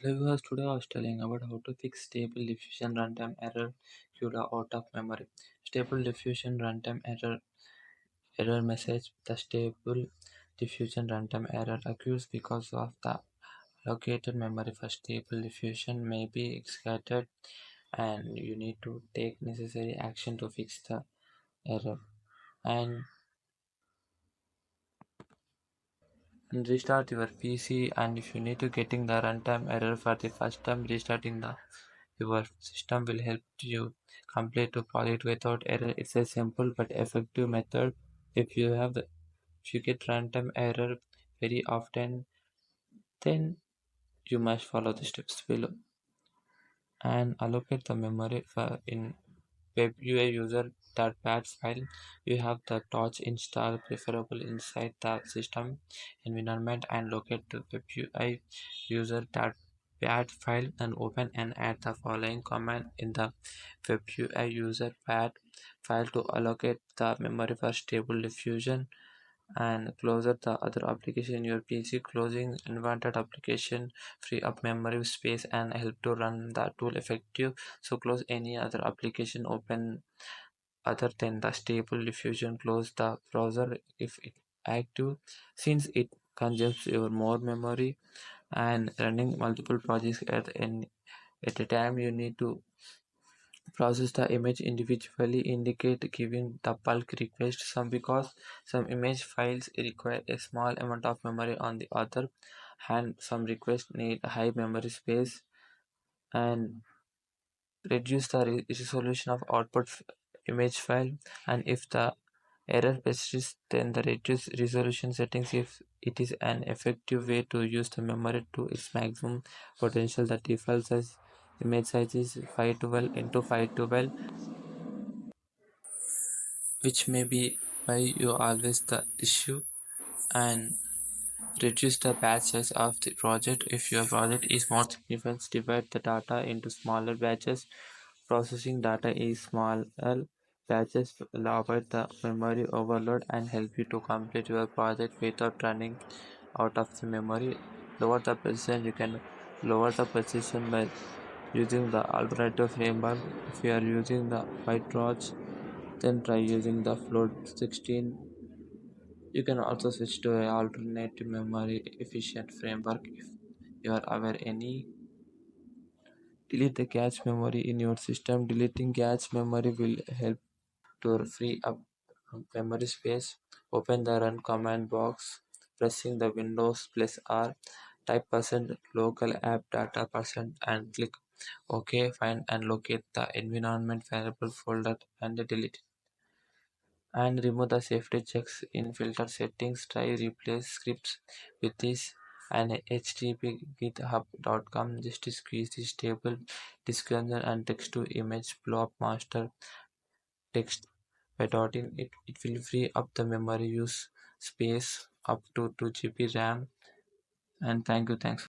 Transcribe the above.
Today I was telling about how to fix stable diffusion runtime error Cuda out of memory. Stable diffusion runtime error message. The stable diffusion runtime error occurs because of the allocated memory for stable diffusion may be scattered, and you need to take necessary action to fix the error. And restart your PC, and if you need to getting the runtime error for the first time, restarting the your system will help you complete the project without error. It's a simple but effective method. If you get runtime error very often, then you must follow the steps below and allocate the memory for in WebUI user pads file. You have the torch install preferable inside the system environment, and locate the WebUI user pad file and open and add the following command in the WebUI user pad file to allocate the memory for stable diffusion and close the other application in your PC. Closing unwanted application free up memory space and help to run the tool effective. So close any other application open other than the stable diffusion. Close the browser if it active, since it consumes your more memory, and running multiple projects at a time. You need to process the image individually, indicate giving the bulk request some, because some image files require a small amount of memory. On the other hand, some requests need high memory space, and reduce the resolution of output image file. And if the error persists, then the reduce resolution settings if it is an effective way to use the memory to its maximum potential. The default image size is 512 into 512, which may be why you always the issue. And reduce the batch size of the project. If your project is more significant, divide the data into smaller batches. Processing data in smaller batches will avoid the memory overload and help you to complete your project without running out of the memory. Lower the precision. You can lower the precision by using the alternative framework. If you are using the PyTorch, then try using the float 16. You can also switch to an alternative memory efficient framework if you are aware any. Delete the cache memory in your system. Deleting cache memory will help to free up memory space. Open the run command box, pressing the Windows plus R, type local app data and click OK. Find and locate the environment variable folder and delete it. And remove the safety checks in filter settings. Try replace scripts with this and http github.com. Just squeeze this table description and text to image blob master text by dotting it. It will free up the memory use space up to 2 GB RAM. And thanks.